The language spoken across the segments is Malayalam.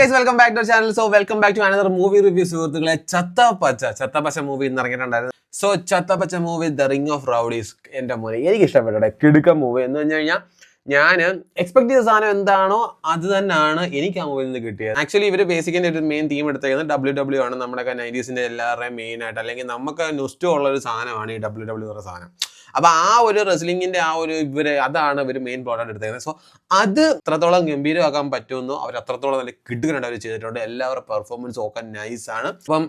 guys, welcome back to our channel. So welcome back to another movie review. സുഹൃത്തുക്കളെ ചത്തപ്പച്ച മൂവി ഇന്ന് ഇറങ്ങിയിട്ടുണ്ടായിരുന്നു. So Chathapacha movie the ring of rowdies എൻ്റെ മോനെ എനിക്ക് ഇഷ്ടപ്പെട്ടെ കിടുക്കം മൂവി എന്ന് പറഞ്ഞു കഴിഞ്ഞാൽ ഞാൻ എക്സ്പെക്ട് ചെയ്ത സാധനം എന്താണോ അത് തന്നെയാണ് എനിക്ക് ആ മൂവിയിൽ നിന്ന് കിട്ടിയത്. ആക്ച്വലി ഇവർ ബേസിക്കലി ഒരു മെയിൻ തീം എടുത്തേക്കുന്നത് WWE ആണ്. നമ്മുടെ 90s എല്ലാവരുടെയും മെയിൻ ആയിട്ട് അല്ലെങ്കിൽ നമുക്ക് നുസ്റ്റോ ഉള്ള ഒരു സാധനമാണ് ഈ WWE എന്ന സാധനം. അപ്പൊ ആ ഒരു റെസ്ലിംഗിന്റെ ആ ഒരു അതാണ് ഇവർ മെയിൻ പ്ലോട്ടായിട്ട് എടുത്തേക്കുന്നത്. സോ അത് എത്രത്തോളം ഗംഭീരമാക്കാൻ പറ്റുമെന്നോ അവർ അത്രത്തോളം നല്ല കിടുകനായിട്ട് അവർ ചെയ്തിട്ടുണ്ട്. എല്ലാവരുടെ പെർഫോമൻസും ഒക്കെ നൈസാണ്. അപ്പം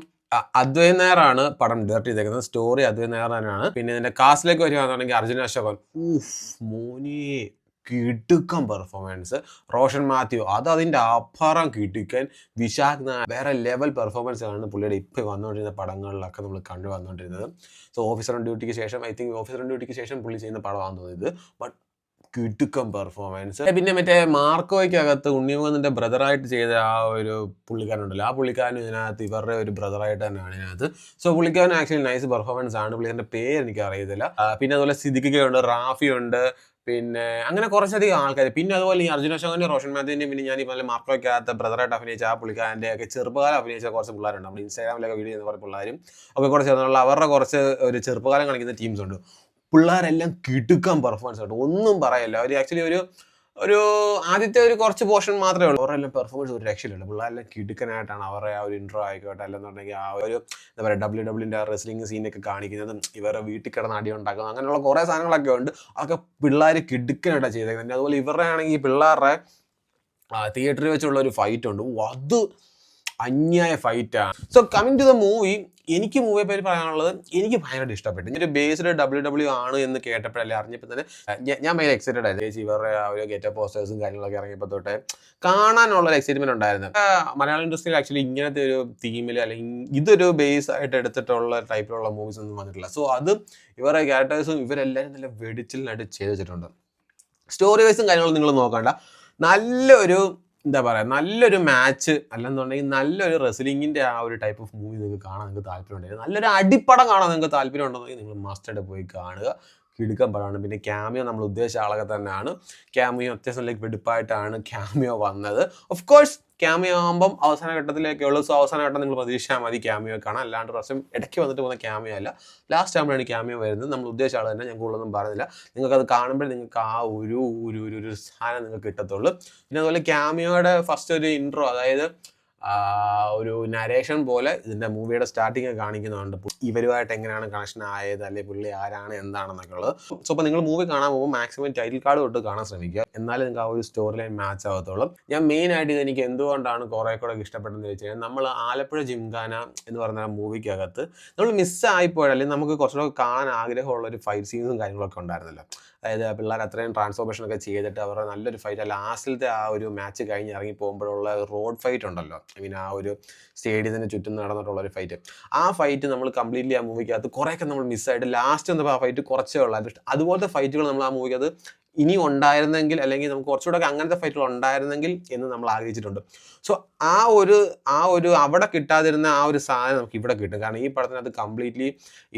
അദ്വൈ നായറാണ് പടം ഡയറക്ട് ചെയ്തേക്കുന്നത്. സ്റ്റോറി അദ്വൈ നായറാണ്. പിന്നെ ഇതിന്റെ കാസ്റ്റിലേക്ക് വരികയാണെന്നുണ്ടെങ്കിൽ അർജുൻ അശോകൻ മോനെ കിടുക്കം പെർഫോമൻസ്. റോഷൻ മാത്യു അതിന്റെ അപ്പുറം കിടുക്കൻ. വിശാഖ് നായർ വേറെ ലെവൽ പെർഫോമൻസ് ആണ് പുള്ളിയുടെ ഇപ്പൊ വന്നുകൊണ്ടിരുന്ന പടങ്ങളിലൊക്കെ നമ്മൾ കണ്ടു വന്നുകൊണ്ടിരുന്നത്. സോ ഓഫീസർ ഓൺ ഡ്യൂട്ടിക്ക് ശേഷം ഓഫീസർ ഓൺ ഡ്യൂട്ടിക്ക് ശേഷം പുള്ളി ചെയ്യുന്ന പടമാണെന്ന് തോന്നിയത്. ബട്ട് കിടുക്കം പെർഫോമൻസ്. പിന്നെ മറ്റേ മാർക്കോയ്ക്കകത്ത് ഉണ്ണിമുഖത്തിന്റെ ബ്രദറായിട്ട് ചെയ്ത ആ ഒരു പുള്ളിക്കാരനുണ്ടല്ലോ, ആ പുള്ളിക്കാരൻ ഇതിനകത്ത് ഇവരുടെ ഒരു ബ്രദറായിട്ട് തന്നെയാണ് ഇതിനകത്ത്. സോ പുള്ളിക്കാരൻ ആക്ച്വലി നൈസ് പെർഫോമൻസ് ആണ്. പുള്ളിക്കാരൻ്റെ പേര് എനിക്ക് അറിയത്തില്ല. പിന്നെ അതുപോലെ സിദ്ദിഖുണ്ട്, റാഫി ഉണ്ട്, പിന്നെ അങ്ങനെ കുറച്ചധികം ആൾക്കാർ. പിന്നെ അതുപോലെ ഈ അർജുൻ അശോകന്റെ, റോഷൻ മാത്യുവിന്റെ, പിന്നെ ഞാൻ ഈ പറഞ്ഞ മാർക്കോയ്ക്കകത്ത് ബ്രദറായിട്ട് അഭിനയിച്ച ആ പുള്ളിക്കാരൻ്റെ ഒക്കെ ചെറുപ്പകാലം അഭിനയിച്ച കുറച്ച് പിള്ളേരുണ്ട്. നമ്മുടെ ഇൻസ്റ്റാഗ്രാമിലൊക്കെ വീഡിയോ ചെയ്യുന്ന കുറച്ച് പിള്ളേരും ഒക്കെ കുറച്ച് ചേർന്നുള്ള അവരുടെ കുറച്ച് ഒരു ചെറുപ്പകാലം കാണിക്കുന്ന ടീംസ് ഉണ്ട്. പിള്ളേരെല്ലാം കിടുക്കാൻ പെർഫോമൻസ് ആയിട്ട് ഒന്നും പറയല്ല. അവർ ആക്ച്വലി ഒരു ആദ്യത്തെ ഒരു കുറച്ച് പോർഷൻ മാത്രമേ ഉള്ളൂ. അവരെല്ലാം പെർഫോമൻസ് ഒരു രക്ഷയില്ല. പിള്ളേരെല്ലാം കിടുക്കനായിട്ടാണ് അവരുടെ ആ ഒരു ഇൻട്രോ ആയിക്കോട്ടെ, അല്ലെന്നുണ്ടെങ്കിൽ ആ ഒരു എന്താ പറയുക WWE റെസ്ലിംഗ് സീനൊക്കെ കാണിക്കുന്നതും ഇവരുടെ വീട്ടിൽ കിടന്ന് അടി ഉണ്ടാക്കുന്നത് അങ്ങനെയുള്ള കുറേ സാധനങ്ങളൊക്കെ ഉണ്ട്. അതൊക്കെ പിള്ളേർ കിടുക്കനായിട്ടാണ് ചെയ്തേക്കുന്നത്. അതുപോലെ ഇവരുടെ ആണെങ്കിൽ പിള്ളേരുടെ തിയേറ്ററിൽ വെച്ചുള്ള ഒരു ഫൈറ്റ് ഉണ്ട്. അത് അന്യായ ഫൈറ്റാണ്. So coming to the movie, എനിക്ക് മൂവിയെ പറ്റി പറയാനുള്ളത് എനിക്ക് ഭയങ്കര ഇഷ്ടപ്പെട്ടു. ഒരു ബേസ്ഡ് WWE ആണ് എന്ന് കേട്ടപ്പോഴല്ലേ അറിഞ്ഞപ്പോൾ തന്നെ ഞാൻ ഭയങ്കര എക്സൈറ്റഡ് ആയിരുന്നു. ഇവരുടെ ആ ഒരു ഗെറ്റപ്പ് പോസ്റ്റേഴ്സും കാര്യങ്ങളൊക്കെ ഇറങ്ങിയപ്പോൾ തൊട്ട് കാണാനുള്ള ഒരു എക്സൈറ്റ്മെന്റ് ഉണ്ടായിരുന്നു. മലയാളം ഇൻഡസ്ട്രിയിൽ ആക്ച്വലി ഇങ്ങനത്തെ ഒരു തീമിൽ അല്ലെങ്കിൽ ഇതൊരു ബേസ് ആയിട്ട് എടുത്തിട്ടുള്ള ടൈപ്പിലുള്ള മൂവീസ് ഒന്നും വന്നിട്ടില്ല. സോ അത് ഇവരുടെ ക്യാരക്ടേഴ്സും ഇവരെല്ലാവരും നല്ല വെടിച്ചിലായിട്ട് ചെയ്ത് വെച്ചിട്ടുണ്ട്. സ്റ്റോറി വൈസും കാര്യങ്ങളും നിങ്ങൾ നോക്കണ്ട, നല്ലൊരു എന്താ പറയുക, നല്ലൊരു മാച്ച് അല്ലെന്നുണ്ടെങ്കിൽ നല്ലൊരു റെസ്ലിങ്ങിൻ്റെ ആ ഒരു ടൈപ്പ് ഓഫ് മൂവി നിങ്ങൾക്ക് കാണാൻ നിങ്ങൾക്ക് താല്പര്യം ഉണ്ടെങ്കിൽ, നല്ലൊരു അടിപ്പടം കാണാൻ നിങ്ങൾക്ക് താല്പര്യം ഉണ്ടെന്നുണ്ടെങ്കിൽ നിങ്ങൾ മസ്റ്റായിട്ട് പോയി കാണുക. കിടുക്കം പടമാണ്. പിന്നെ ക്യാമിയോ നമ്മൾ ഉദ്ദേശിച്ച ആളൊക്കെ തന്നെയാണ്. ക്യാമിയോ അത്യാവശ്യം ലൈക്ക് വെടുപ്പായിട്ടാണ് ക്യാമിയോ വന്നത്. ഓഫ് കോഴ്സ് ക്യാമിയോ ആകുമ്പം അവസാന ഘട്ടത്തിലേക്കേ ഉള്ളൂ. സോ അവസാന ഘട്ടം നിങ്ങൾ പ്രതീക്ഷിച്ചാൽ മതി ക്യാമിയോ കാണാൻ. അല്ലാണ്ട് പ്രാവശ്യം ഇടയ്ക്ക് വന്നിട്ട് പോകുന്ന ക്യാമിയോ അല്ല, ലാസ്റ്റ് ആകുമ്പോഴാണ് ക്യാമിയോ വരുന്നത്. നമ്മൾ ഉദ്ദേശിച്ച ആൾ തന്നെ, ഞാൻ കൂടുതലൊന്നും പറയുന്നില്ല. നിങ്ങൾക്കത് കാണുമ്പോൾ നിങ്ങൾക്ക് ആ ഒരു സാധനം നിങ്ങൾക്ക് കിട്ടത്തുള്ളൂ. പിന്നെ അതുപോലെ ക്യാമിയോയുടെ ഫസ്റ്റ് ഒരു ഇൻട്രോ, അതായത് ഒരു നരേഷൻ പോലെ ഇതിൻ്റെ മൂവിയുടെ സ്റ്റാർട്ടിങ് കാണിക്കുന്നുണ്ട്. ഇവരുമായിട്ട് എങ്ങനെയാണ് കണക്ഷൻ ആയത്, അല്ലെങ്കിൽ പുള്ളി ആരാണ് എന്താണെന്നൊക്കെ ഉള്ളത്. സോ അപ്പോൾ നിങ്ങൾ മൂവി കാണാൻ പോകുമ്പോൾ മാക്സിമം ടൈറ്റിൽ കാർഡ് തൊട്ട് കാണാൻ ശ്രമിക്കുക. എന്നാലും നിങ്ങൾക്ക് ആ ഒരു സ്റ്റോറി ലൈൻ മാച്ച് ആകത്തുള്ളൂ. ഞാൻ മെയിനായിട്ട് ഇത് എനിക്ക് എന്തുകൊണ്ടാണ് കുറേ കൂടെ ഇഷ്ടപ്പെട്ടതെന്ന് ചോദിച്ചു കഴിഞ്ഞാൽ, നമ്മൾ ആലപ്പുഴ ജിംഖാന എന്ന് പറഞ്ഞ മൂവിക്കകത്ത് നമ്മൾ മിസ്സായിപ്പോയത്, അല്ലെങ്കിൽ നമുക്ക് കുറച്ചുകൂടെ കാണാൻ ആഗ്രഹമുള്ള ഒരു ഫൈറ്റ് സീൻസും കാര്യങ്ങളൊക്കെ ഉണ്ടായിരുന്നല്ലോ. അതായത് പിള്ളേർ അത്രയും ട്രാൻസ്ഫോർമേഷൻ ഒക്കെ ചെയ്തിട്ട് അവരുടെ നല്ലൊരു ഫൈറ്റ്, ലാസ്റ്റിലത്തെ ആ ഒരു മാച്ച് കഴിഞ്ഞ് ഇറങ്ങി പോകുമ്പോഴുള്ള റോഡ് ഫൈറ്റ് ഉണ്ടല്ലോ, ഐ മീൻ ആ ഒരു സ്റ്റേഡിയത്തിന് ചുറ്റും നടന്നിട്ടുള്ളൊരു ഫൈറ്റ്, ആ ഫൈറ്റ് നമ്മൾ കംപ്ലീറ്റ്ലി ആ മൂവിക്കകത്ത് കുറേയൊക്കെ നമ്മൾ മിസ്സായിട്ട് ലാസ്റ്റ് വന്നപ്പോൾ ആ ഫൈറ്റ് കുറച്ചേ ഉള്ളായിരുന്നു. അതുപോലത്തെ ഫൈറ്റുകൾ നമ്മൾ ആ മൂവിക്കകത്ത് ഇനി ഉണ്ടായിരുന്നെങ്കിൽ, അല്ലെങ്കിൽ നമുക്ക് കുറച്ചുകൂടെ അങ്ങനത്തെ ഫൈറ്റുകൾ ഉണ്ടായിരുന്നെങ്കിൽ എന്ന് നമ്മൾ ആഗ്രഹിച്ചിട്ടുണ്ട്. സോ ആ ഒരു അവിടെ കിട്ടാതിരുന്ന ആ ഒരു സാധനം നമുക്ക് ഇവിടെ കിട്ടും. കാരണം ഈ പടത്തിനകത്ത് കംപ്ലീറ്റ്ലി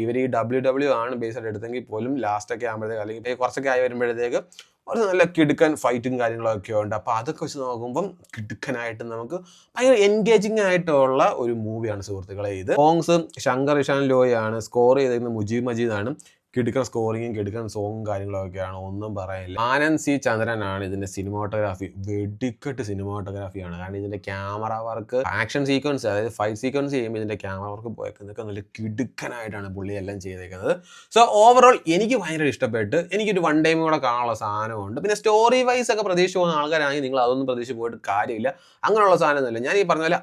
ഇവർ ഈ WWE ആണ് ബേസ് ആയിട്ട് എടുത്തെങ്കിൽ പോലും ലാസ്റ്റൊക്കെ ആകുമ്പോഴത്തേക്ക്, അല്ലെങ്കിൽ കുറച്ചൊക്കെ ആയി വരുമ്പോഴത്തേക്ക് ഒരു നല്ല കിടുക്കൻ ഫൈറ്റും കാര്യങ്ങളൊക്കെ ഉണ്ട്. അപ്പോൾ അതൊക്കെ വെച്ച് നോക്കുമ്പം കിടുക്കനായിട്ട് നമുക്ക് ഭയങ്കര എൻഗേജിങ് ആയിട്ടുള്ള ഒരു മൂവിയാണ് സുഹൃത്തുക്കളെ ഇത്. സോങ്സ് ശങ്കർ ഇഷാൻ ലോയാണ്, സ്കോർ ചെയ്തിരിക്കുന്നത് മുജീബ് മജീദാണ്. കിടുക്കൻ സ്കോറിങ്ങും കിടുക്കൻ സോങ്ങും കാര്യങ്ങളൊക്കെയാണ്, ഒന്നും പറയാനില്ല. ആനന്ദ് സി ചന്ദ്രനാണ് ഇതിന്റെ സിനിമാറ്റോഗ്രാഫി. വെടിക്കെട്ട് സിനിമാറ്റോഗ്രാഫിയാണ്. കാരണം ഇതിന്റെ ക്യാമറ വർക്ക്, ആക്ഷൻ സീക്വൻസ്, അതായത് ഫൈറ്റ് സീക്വൻസ് ചെയ്യുമ്പോൾ ഇതിന്റെ ക്യാമറ വർക്ക് പോയേക്കുന്നതൊക്കെ നല്ല കിടുക്കനായിട്ടാണ് പുള്ളി എല്ലാം ചെയ്തേക്കുന്നത്. സോ ഓവറോൾ എനിക്ക് ഭയങ്കര ഇഷ്ടപ്പെട്ട്, എനിക്കൊരു വൺ ടൈം കൂടെ കാണാനുള്ള സാധനമുണ്ട്. പിന്നെ സ്റ്റോറി വൈസ് ഒക്കെ പ്രതീക്ഷിച്ച് പോകുന്ന ആൾക്കാരാണെങ്കിൽ നിങ്ങൾ അതൊന്നും പ്രതീക്ഷിച്ച് പോയിട്ട് കാര്യമില്ല. അങ്ങനെയുള്ള സാധനമൊന്നുമില്ല. ഞാൻ ഈ പറഞ്ഞ പോലെ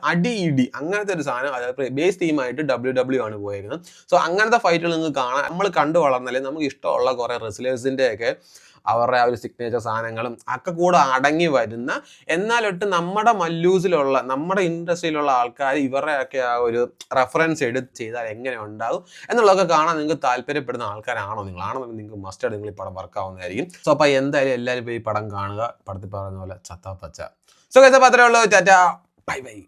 ഇടി അങ്ങനത്തെ ഒരു സാധനം, അതായത് ബേസ് തീമായിട്ട് WWE ആണ് പോയേക്കുന്നത്. സോ അങ്ങനത്തെ ഫൈറ്റുകൾ നിങ്ങൾക്ക് കാണാൻ, നമ്മൾ കണ്ടു വളർന്നാലേ നമുക്ക് ഇഷ്ടമുള്ള കുറേ റെസ്ലേഴ്സിൻ്റെ ഒക്കെ അവരുടെ ആ ഒരു സിഗ്നേച്ചർ സാധനങ്ങളും ഒക്കെ കൂടെ അടങ്ങി വരുന്ന, എന്നാലൊട്ട് നമ്മുടെ മല്ലൂസിലുള്ള, നമ്മുടെ ഇൻഡസ്ട്രിയിലുള്ള ആൾക്കാർ ഇവരുടെയൊക്കെ ആ ഒരു റെഫറൻസ് എടുത്ത് ചെയ്താൽ എങ്ങനെ ഉണ്ടാകും എന്നുള്ളതൊക്കെ കാണാൻ നിങ്ങൾക്ക് താല്പര്യപ്പെടുന്ന ആൾക്കാരാണോ നിങ്ങളാണെന്നുണ്ടെങ്കിൽ നിങ്ങൾക്ക് മസ്റ്റായിട്ട് നിങ്ങൾ ഈ പടം വർക്കാവുന്നതായിരിക്കും. സോ അപ്പോൾ എന്തായാലും എല്ലാവരും പോയി ഈ പടം കാണുക. പടത്തിൽ പറയുന്ന പോലെ ചത്താ പച്ച. സോ അത്രേ ഉള്ളൂ. Tata, bye bye.